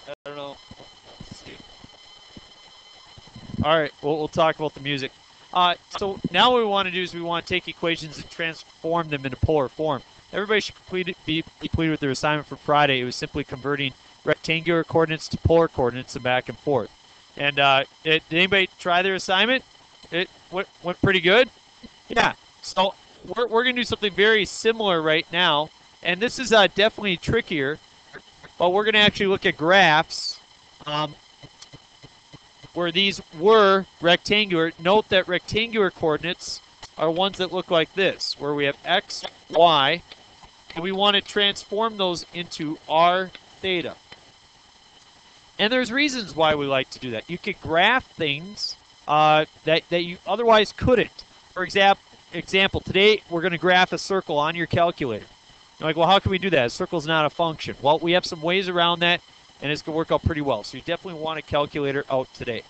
I don't know. Let's see. All right, we'll talk about the music. So now what we want to do is we want to take equations and transform them into polar form. Everybody should be completed with their assignment for Friday. It was simply converting rectangular coordinates to polar coordinates and back and forth. And did anybody try their assignment? It went pretty good? Yeah. So we're going to do something very similar right now. And this is definitely trickier. But we're going to actually look at graphs where these were rectangular. Note that rectangular coordinates are ones that look like this, where we have x, y, and we want to transform those into r theta. And there's reasons why we like to do that. You could graph things that you otherwise couldn't. For example, today we're going to graph a circle on your calculator. You're like, well, how can we do that? A circle's not a function. Well, we have some ways around that, and it's going to work out pretty well. So you definitely want a calculator out today.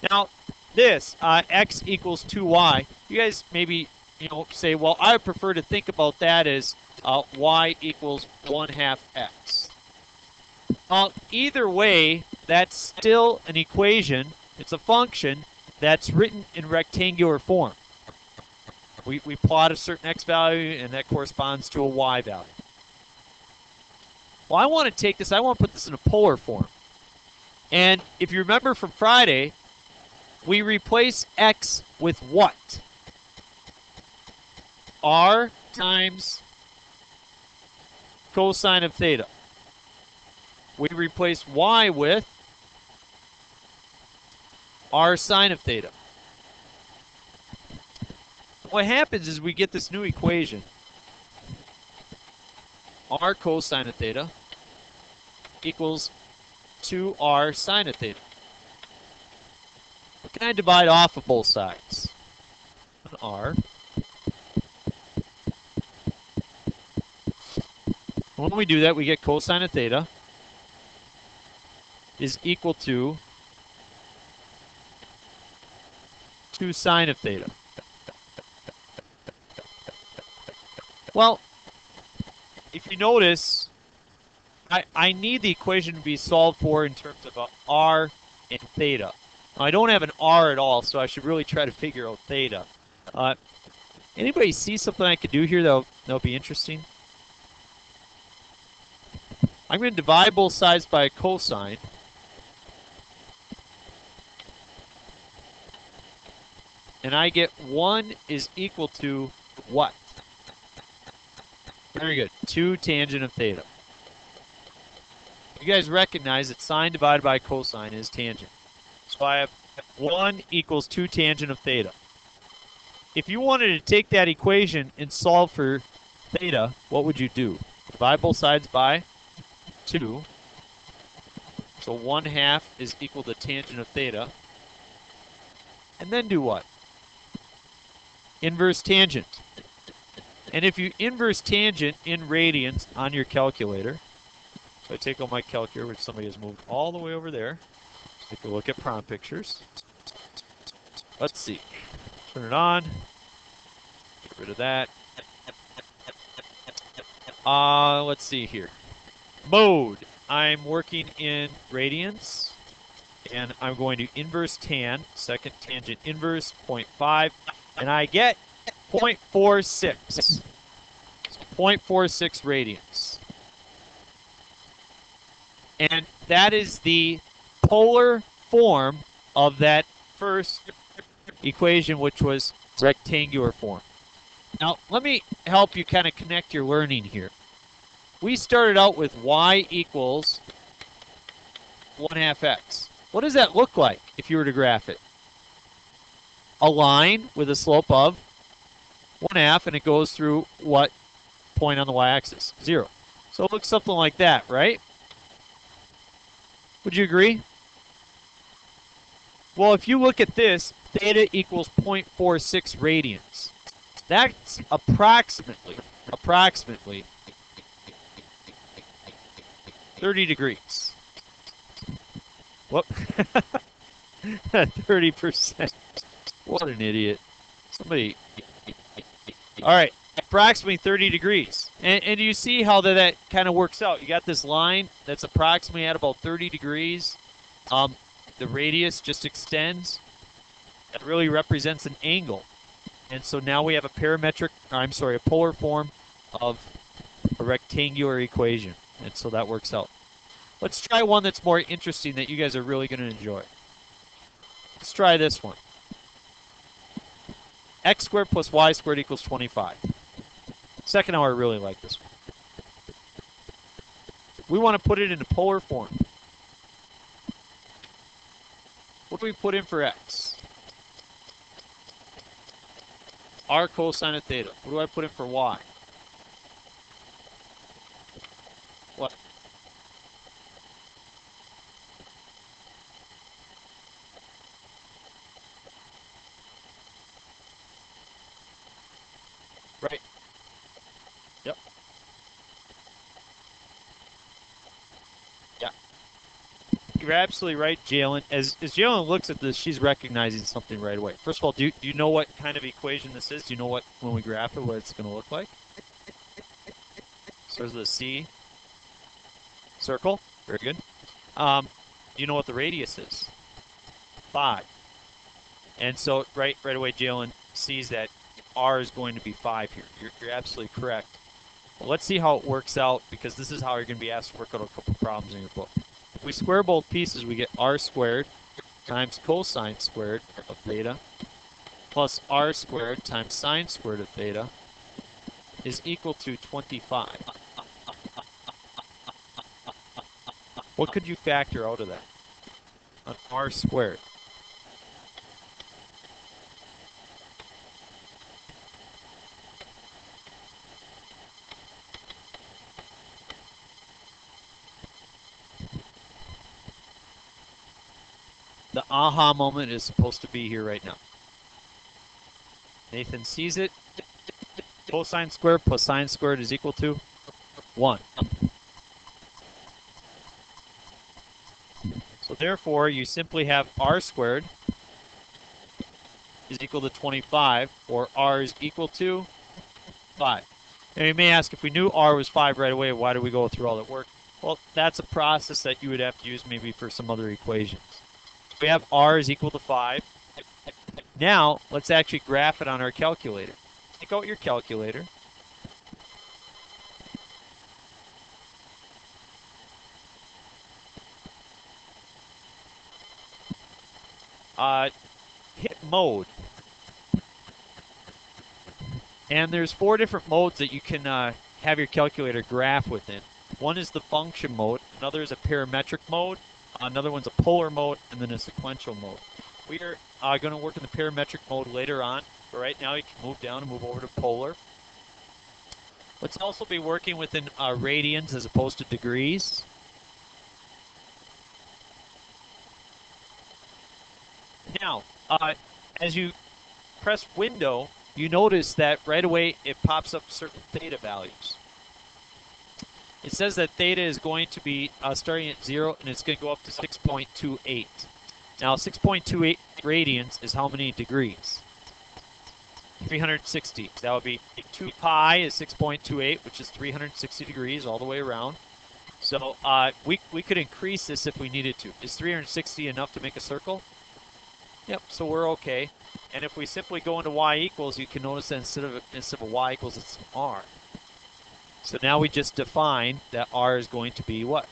Now, this, x equals 2y, you guys maybe say, well, I would prefer to think about that as y equals 1/2 x. Either way, that's still an equation. It's a function that's written in rectangular form. We plot a certain x value, and that corresponds to a y value. Well, I want to take this, I want to put this in a polar form. And if you remember from Friday, we replace x with what? R times cosine of theta. We replace y with r sine of theta. What happens is we get this new equation. R cosine of theta equals 2r sine of theta. What can I divide off of both sides? An r. When we do that, we get cosine of theta is equal to 2 sine of theta. Well, if you notice, I need the equation to be solved for in terms of r and theta. Now, I don't have an r at all, so I should really try to figure out theta. Anybody see something I could do here that'll be interesting? I'm going to divide both sides by a cosine. And I get 1 is equal to what? Very good. 2 tangent of theta. You guys recognize that sine divided by cosine is tangent. So I have 1 equals 2 tangent of theta. If you wanted to take that equation and solve for theta, what would you do? Divide both sides by 2. So 1/2 is equal to tangent of theta. And then do what? Inverse tangent. And if you inverse tangent in radians on your calculator, so I take out my calculator, which somebody has moved all the way over there. Take a look at prom pictures. Let's see. Turn it on. Get rid of that. Let's see here. Mode. I'm working in radians. And I'm going to inverse tan, second tangent inverse, 0.5. And I get 0.46. 0.46 radians. And that is the polar form of that first equation, which was rectangular form. Now, let me help you kind of connect your learning here. We started out with y equals 1/2 x. What does that look like if you were to graph it? A line with a slope of 1/2, and it goes through what point on the y-axis? 0. So it looks something like that, right? Would you agree? Well, if you look at this, theta equals 0.46 radians. That's approximately 30 degrees. Whoop. 30%. What an idiot. Somebody. All right, approximately 30 degrees. And you see how that kind of works out. You got this line that's approximately at about 30 degrees. The radius just extends. That really represents an angle. And so now we have a polar form of a rectangular equation. And so that works out. Let's try one that's more interesting that you guys are really going to enjoy. Let's try this one. X squared plus y squared equals 25. Second hour, I really like this one. We want to put it in a polar form. What do we put in for x? R cosine of theta. What do I put in for y? What? Right. Yep. Yeah. You're absolutely right, Jalen. As Jalen looks at this, she's recognizing something right away. First of all, do you know what kind of equation this is? Do you know what, when we graph it, what it's going to look like? So there's the C circle. Very good. Do you know what the radius is? 5. And so right away, Jalen sees that R is going to be 5 here. You're absolutely correct. Well, let's see how it works out, because this is how you're going to be asked to work out a couple problems in your book. If we square both pieces, we get R squared times cosine squared of theta plus R squared times sine squared of theta is equal to 25. What could you factor out of that? An R squared. The aha moment is supposed to be here right now. Nathan sees it. Cosine squared plus sine squared is equal to 1. So therefore, you simply have R squared is equal to 25, or R is equal to 5. Now you may ask, if we knew R was 5 right away, why do we go through all that work? Well, that's a process that you would have to use maybe for some other equations. We have R is equal to 5. Now, let's actually graph it on our calculator. Take out your calculator. Hit mode. And there's 4 different modes that you can have your calculator graph within. One is the function mode, another is a parametric mode, another one's a polar mode, and then a sequential mode. We are going to work in the parametric mode later on, but right now you can move down and move over to polar. Let's also be working within radians as opposed to degrees. Now, as you press window, you notice that right away it pops up certain theta values. It says that theta is going to be starting at 0, and it's going to go up to 6.28. Now, 6.28 radians is how many degrees? 360. That would be 2 pi is 6.28, which is 360 degrees all the way around. So we could increase this if we needed to. Is 360 enough to make a circle? Yep, so we're okay. And if we simply go into y equals, you can notice that instead of y equals, it's r. So now we just define that r is going to be what?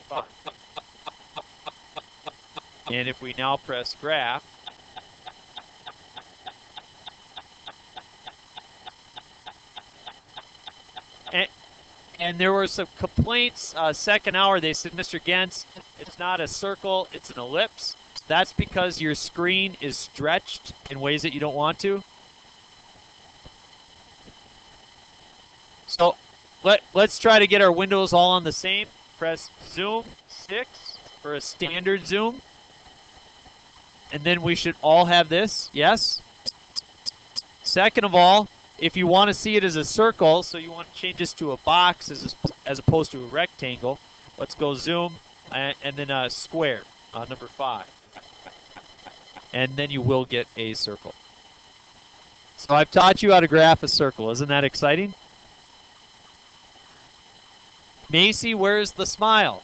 5. And if we now press graph, and there were some complaints second hour. They said, Mr. Gens, it's not a circle, it's an ellipse. That's because your screen is stretched in ways that you don't want to. So let's try to get our windows all on the same. Press zoom 6 for a standard zoom. And then we should all have this, yes? Second of all, if you want to see it as a circle, so you want to change this to a box as opposed to a rectangle, let's go zoom and then square, number 5. And then you will get a circle. So I've taught you how to graph a circle. Isn't that exciting? Macy, where's the smile?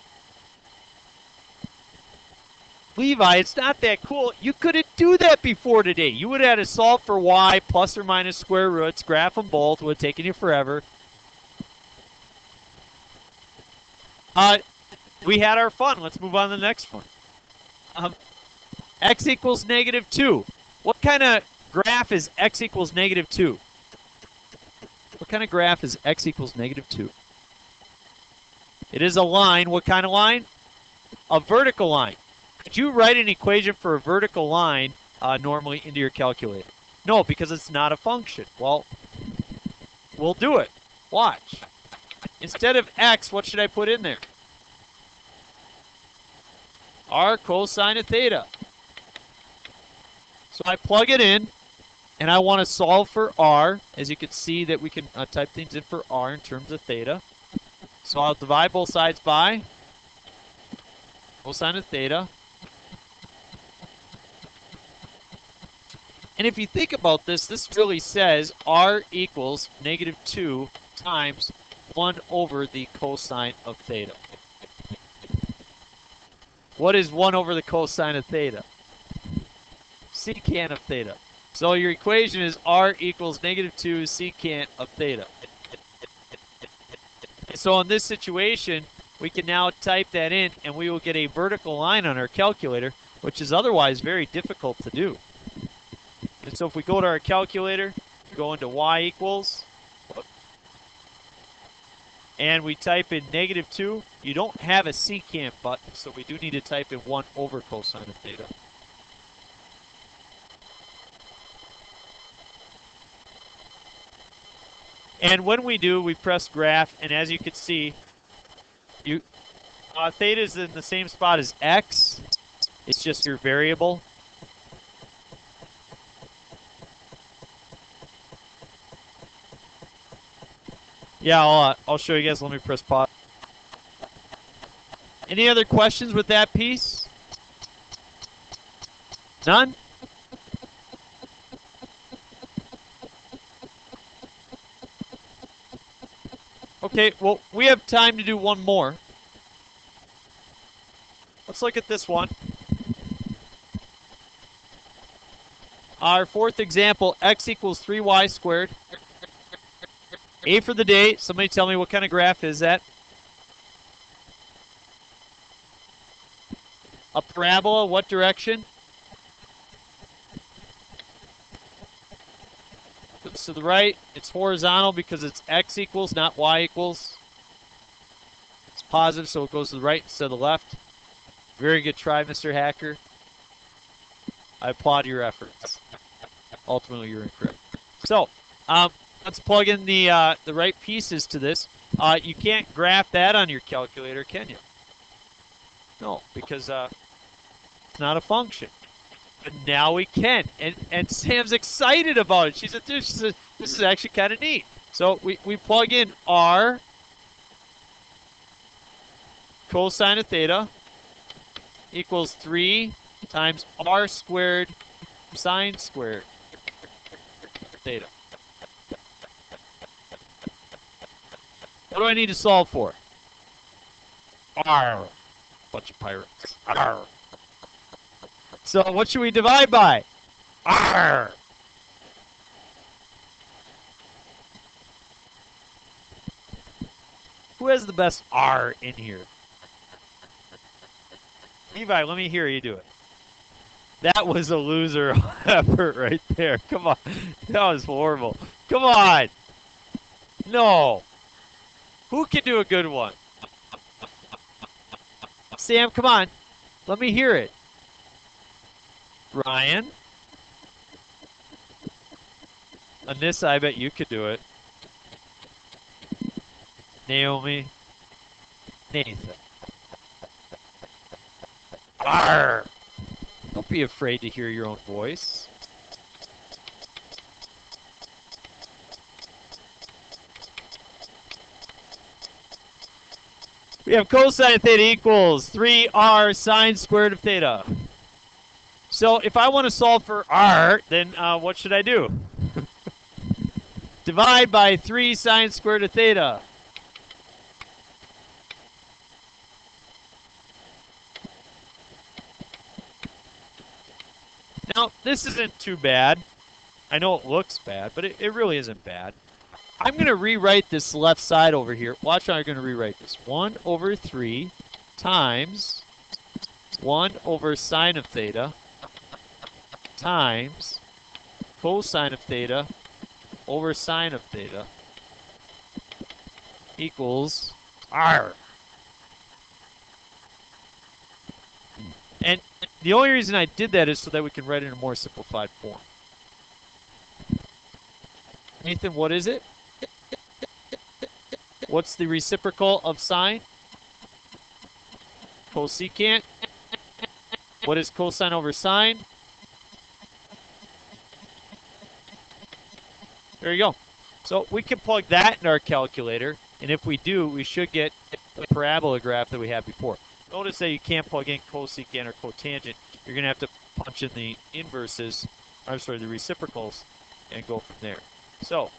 Levi, it's not that cool. You couldn't do that before today. You would have had to solve for y plus or minus square roots, graph them both, would have taken you forever. We had our fun. Let's move on to the next one. X equals -2. What kind of graph is x equals -2? What kind of graph is x equals -2? It is a line. What kind of line? A vertical line. Could you write an equation for a vertical line normally into your calculator? No, because it's not a function. Well, we'll do it. Watch. Instead of x, what should I put in there? R cosine of theta. So I plug it in, and I want to solve for r. As you can see that we can type things in for r in terms of theta. So I'll divide both sides by cosine of theta. And if you think about this, this really says r equals -2 times 1 over the cosine of theta. What is 1 over the cosine of theta? Secant of theta. So your equation is r equals -2 secant of theta. So in this situation, we can now type that in, and we will get a vertical line on our calculator, which is otherwise very difficult to do. And so if we go to our calculator, go into y equals, and we type in -2, you don't have a secant button, so we do need to type in 1 over cosine of theta. And when we do, we press graph, and as you can see, theta is in the same spot as x. It's just your variable. Yeah, I'll show you guys. Let me press pause. Any other questions with that piece? None? Okay, well, we have time to do one more. Let's look at this one. Our fourth example, x equals 3y squared. A for the day. Somebody tell me what kind of graph is that? A parabola, what direction? It's to the right. It's horizontal because it's x equals, not y equals. It's positive, so it goes to the right instead of the left. Very good try, Mr. Hacker. I applaud your efforts. Ultimately, you're incorrect. So, let's plug in the right pieces to this. You can't graph that on your calculator, can you? No, because it's not a function. But now we can, and Sam's excited about it. She said, this is actually kind of neat. So we plug in r cosine of theta equals 3 times r squared sine squared theta. What do I need to solve for? R. Bunch of pirates. R. So what should we divide by? R. Who has the best R in here? Levi, let me hear you do it. That was a loser effort right there. Come on. That was horrible. Come on. No. Who can do a good one? Sam, come on. Let me hear it. Ryan? Anissa, I bet you could do it. Naomi? Nathan? Arr! Don't be afraid to hear your own voice. We have cosine of theta equals 3r sine squared of theta. So if I want to solve for r, then what should I do? Divide by 3 sine squared of theta. Now, this isn't too bad. I know it looks bad, but it really isn't bad. I'm going to rewrite this left side over here. Watch how I'm going to rewrite this. 1 over 3 times 1 over sine of theta times cosine of theta over sine of theta equals R. And the only reason I did that is so that we can write it in a more simplified form. Nathan, what is it? What's the reciprocal of sine? Cosecant. What is cosine over sine? There you go. So we can plug that in our calculator, and if we do, we should get the parabola graph that we had before. Notice that you can't plug in cosecant or cotangent. You're going to have to punch in the inverses, I'm sorry, the reciprocals, and go from there. So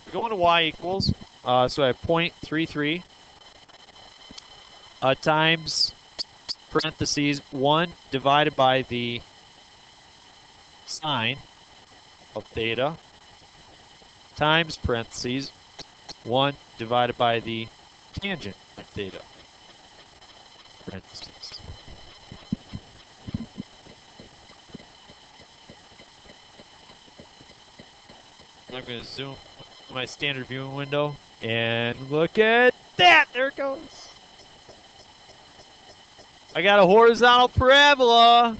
we're going to y equals, so I have 0.33 times parentheses 1 divided by the sine of theta times parentheses 1 divided by the tangent of theta parentheses. I'm going to zoom my standard viewing window and look at that. There it goes. I got a horizontal parabola.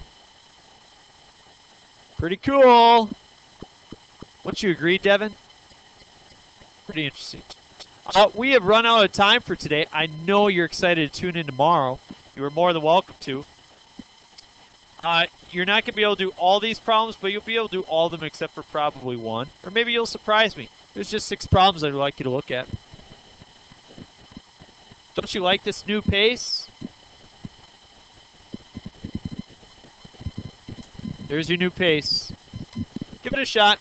Pretty cool. Wouldn't you agree, Devin? Pretty interesting. We have run out of time for today. I know you're excited to tune in tomorrow. You are more than welcome to. You're not going to be able to do all these problems, but you'll be able to do all of them except for probably one. Or maybe you'll surprise me. There's just 6 problems I'd like you to look at. Don't you like this new pace? There's your new pace. Give it a shot.